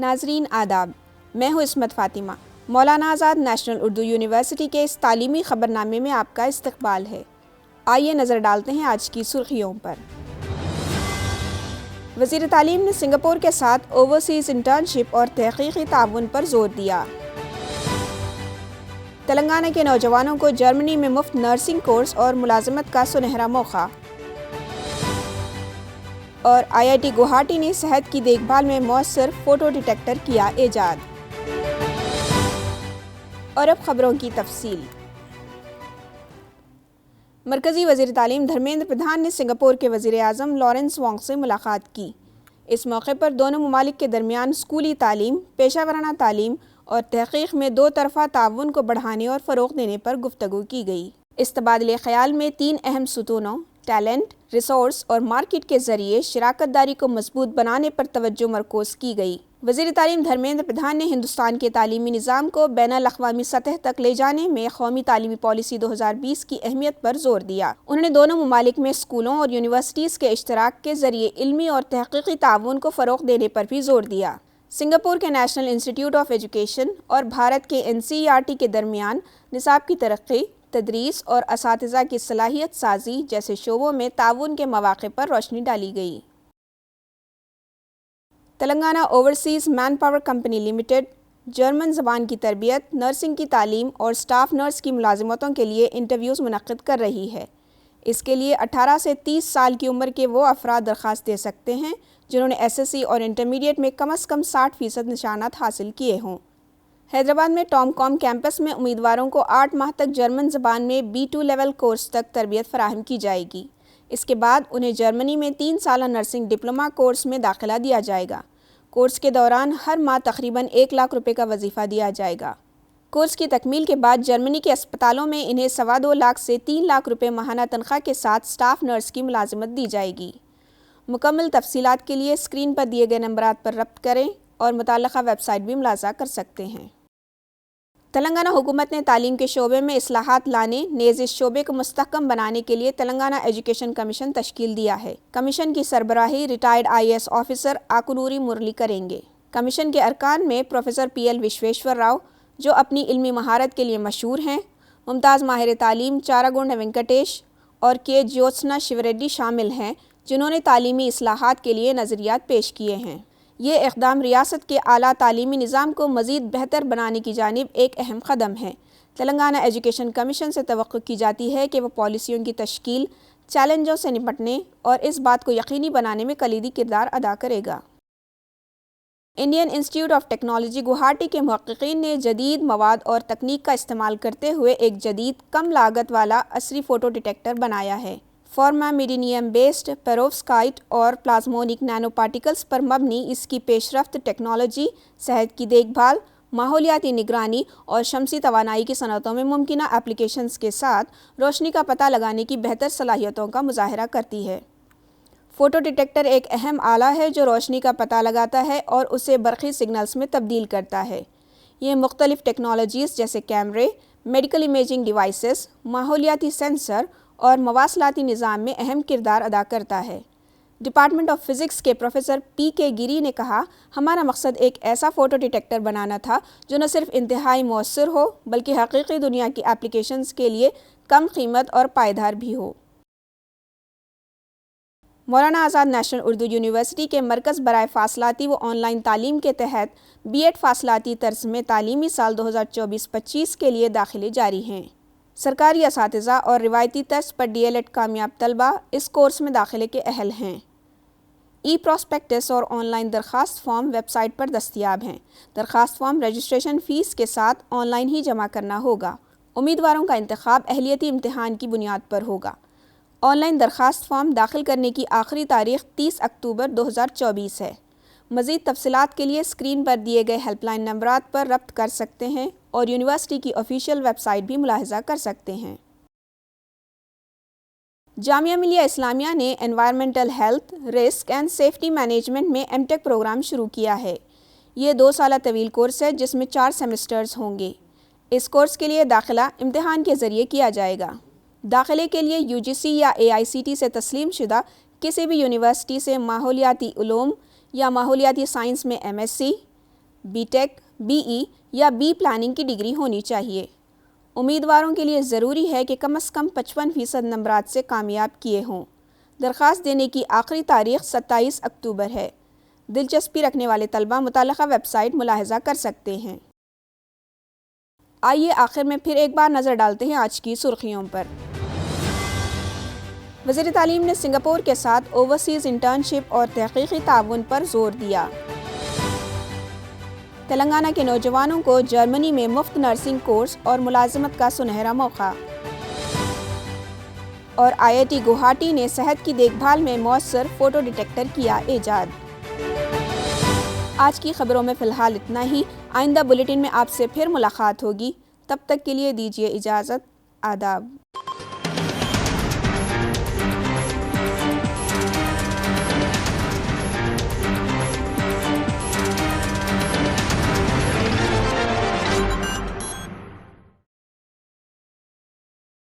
ناظرین آداب، میں ہوں عصمت فاطمہ۔ مولانا آزاد نیشنل اردو یونیورسٹی کے اس تعلیمی خبرنامے میں آپ کا استقبال ہے۔ آئیے نظر ڈالتے ہیں آج کی سرخیوں پر۔ وزیر تعلیم نے سنگاپور کے ساتھ اوورسیز انٹرنشپ اور تحقیقی تعاون پر زور دیا۔ تلنگانہ کے نوجوانوں کو جرمنی میں مفت نرسنگ کورس اور ملازمت کا سنہرا موقع۔ اور IIT گوہاٹی نے صحت کی دیکھ بھال میں مؤثر فوٹو ڈیٹیکٹر کیا ایجاد۔ اور اب خبروں کی تفصیل۔ مرکزی وزیر تعلیم دھرمیندر پردھان نے سنگاپور کے وزیر اعظم لارنس وانگ سے ملاقات کی۔ اس موقع پر دونوں ممالک کے درمیان اسکولی تعلیم، پیشہ ورانہ تعلیم اور تحقیق میں دو طرفہ تعاون کو بڑھانے اور فروغ دینے پر گفتگو کی گئی۔ اس تبادلہ خیال میں تین اہم ستونوں ٹیلنٹ، ریسورس اور مارکیٹ کے ذریعے شراکت داری کو مضبوط بنانے پر توجہ مرکوز کی گئی۔ وزیر تعلیم دھرمیندر پردھان نے ہندوستان کے تعلیمی نظام کو بین الاقوامی سطح تک لے جانے میں قومی تعلیمی پالیسی 2020 کی اہمیت پر زور دیا۔ انہوں نے دونوں ممالک میں اسکولوں اور یونیورسٹیز کے اشتراک کے ذریعے علمی اور تحقیقی تعاون کو فروغ دینے پر بھی زور دیا۔ سنگاپور کے نیشنل انسٹی ٹیوٹ آف ایجوکیشن اور بھارت کے NCERT کے درمیان نصاب کی ترقی، تدریس اور اساتذہ کی صلاحیت سازی جیسے شعبوں میں تعاون کے مواقع پر روشنی ڈالی گئی۔ Telangana overseas man power company limited German زبان کی تربیت، نرسنگ کی تعلیم اور اسٹاف نرس کی ملازمتوں کے لیے انٹرویوز منعقد کر رہی ہے۔ اس کے لیے 18 سے 30 سال کی عمر کے وہ افراد درخواست دے سکتے ہیں جنہوں نے SSC اور انٹرمیڈیٹ میں کم از کم 60% نشانات حاصل کیے ہوں۔ حیدرآباد میں ٹام کام کیمپس میں امیدواروں کو 8 ماہ تک جرمن زبان میں B2 لیول کورس تک تربیت فراہم کی جائے گی۔ اس کے بعد انہیں جرمنی میں 3 سالہ نرسنگ ڈپلومہ کورس میں داخلہ دیا جائے گا۔ کورس کے دوران ہر ماہ تقریباً 1 لاکھ روپے کا وظیفہ دیا جائے گا۔ کورس کی تکمیل کے بعد جرمنی کے اسپتالوں میں انہیں 2.25 لاکھ سے 3 لاکھ روپے ماہانہ تنخواہ کے ساتھ اسٹاف نرس کی ملازمت دی جائے گی۔ مکمل تفصیلات کے لیے اسکرین پر دیے گئے نمبرات پر رابطہ کریں اور متعلقہ ویب سائٹ بھی ملاحظہ کر سکتے ہیں۔ تلنگانہ حکومت نے تعلیم کے شعبے میں اصلاحات لانے نیز اس شعبے کو مستحکم بنانے کے لیے تلنگانہ ایجوکیشن کمیشن تشکیل دیا ہے۔ کمیشن کی سربراہی ریٹائرڈ IAS آفیسر آکونوری مرلی کریں گے۔ کمیشن کے ارکان میں پروفیسر PL وشویشور راؤ جو اپنی علمی مہارت کے لیے مشہور ہیں، ممتاز ماہر تعلیم چارگونڈا وینکٹیش اور K جیوتسنا شیوریڈی شامل ہیں جنہوں نے تعلیمی اصلاحات کے لیے نظریات پیش کیے ہیں۔ یہ اقدام ریاست کے اعلیٰ تعلیمی نظام کو مزید بہتر بنانے کی جانب ایک اہم قدم ہے۔ تلنگانہ ایجوکیشن کمیشن سے توقع کی جاتی ہے کہ وہ پالیسیوں کی تشکیل، چیلنجوں سے نمٹنے اور اس بات کو یقینی بنانے میں کلیدی کردار ادا کرے گا۔ انڈین انسٹی ٹیوٹ آف ٹیکنالوجی گوہاٹی کے محققین نے جدید مواد اور تکنیک کا استعمال کرتے ہوئے ایک جدید کم لاگت والا عصری فوٹو ڈیٹیکٹر بنایا ہے۔ فارمامڈینیم بیسڈ پیرووسکائٹ اور پلازمونک نینو پارٹیکلز پر مبنی اس کی پیش رفت ٹیکنالوجی صحت کی دیکھ بھال، ماحولیاتی نگرانی اور شمسی توانائی کی صنعتوں میں ممکنہ ایپلیکیشنز کے ساتھ روشنی کا پتہ لگانے کی بہتر صلاحیتوں کا مظاہرہ کرتی ہے۔ فوٹو ڈیٹیکٹر ایک اہم آلہ ہے جو روشنی کا پتہ لگاتا ہے اور اسے برقی سگنلز میں تبدیل کرتا ہے۔ یہ مختلف ٹیکنالوجیز جیسے کیمرے، میڈیکل امیجنگ ڈیوائسز، ماحولیاتی سینسر اور مواصلاتی نظام میں اہم کردار ادا کرتا ہے۔ ڈپارٹمنٹ آف فزکس کے پروفیسر PK گیری نے کہا، ہمارا مقصد ایک ایسا فوٹو ڈیٹیکٹر بنانا تھا جو نہ صرف انتہائی مؤثر ہو بلکہ حقیقی دنیا کی ایپلیکیشنز کے لیے کم قیمت اور پائیدار بھی ہو۔ مولانا آزاد نیشنل اردو یونیورسٹی کے مرکز برائے فاصلاتی و آن لائن تعلیم کے تحت B.Ed فاصلاتی طرز میں تعلیمی سال 2024-25 کے لیے داخلے جاری ہیں۔ سرکاری اساتذہ اور روایتی طرز پر DLED کامیاب طلبہ اس کورس میں داخلے کے اہل ہیں۔ پراسپیکٹس اور آن لائن درخواست فارم ویب سائٹ پر دستیاب ہیں۔ درخواست فارم رجسٹریشن فیس کے ساتھ آن لائن ہی جمع کرنا ہوگا۔ امیدواروں کا انتخاب اہلیتی امتحان کی بنیاد پر ہوگا۔ آن لائن درخواست فارم داخل کرنے کی آخری تاریخ 30 اکتوبر 2024 ہے۔ مزید تفصیلات کے لیے اسکرین پر دیے گئے ہیلپ لائن نمبرات پر رابطہ کر سکتے ہیں اور یونیورسٹی کی آفیشیل ویب سائٹ بھی ملاحظہ کر سکتے ہیں۔ جامعہ ملیہ اسلامیہ نے environmental health, risk and safety management میں M.Tech پروگرام شروع کیا ہے۔ یہ 2 سالہ طویل کورس ہے جس میں 4 سیمسٹرز ہوں گے۔ اس کورس کے لیے داخلہ امتحان کے ذریعے کیا جائے گا۔ داخلے کے لیے UGC یا AICTE سے تسلیم شدہ کسی بھی یونیورسٹی سے ماحولیاتی علوم یا ماحولیاتی سائنس میں MSc، بی ٹیک، بی ای یا بی پلاننگ کی ڈگری ہونی چاہیے۔ امیدواروں کے لیے ضروری ہے کہ کم از کم 55% نمبرات سے کامیاب کیے ہوں۔ درخواست دینے کی آخری تاریخ 27 اکتوبر ہے۔ دلچسپی رکھنے والے طلبہ متعلقہ ویب سائٹ ملاحظہ کر سکتے ہیں۔ آئیے آخر میں پھر ایک بار نظر ڈالتے ہیں آج کی سرخیوں پر۔ وزیر تعلیم نے سنگاپور کے ساتھ اوورسیز انٹرنشپ اور تحقیقی تعاون پر زور دیا۔ تلنگانہ کے نوجوانوں کو جرمنی میں مفت نرسنگ کورس اور ملازمت کا سنہرا موقع۔ اور آئی آئی ٹی گوہاٹی نے صحت کی دیکھ بھال میں مؤثر فوٹو ڈیٹیکٹر کیا ایجاد۔ آج کی خبروں میں فی الحال اتنا ہی۔ آئندہ بلیٹن میں آپ سے پھر ملاقات ہوگی۔ تب تک کے لیے دیجیے اجازت۔ آداب۔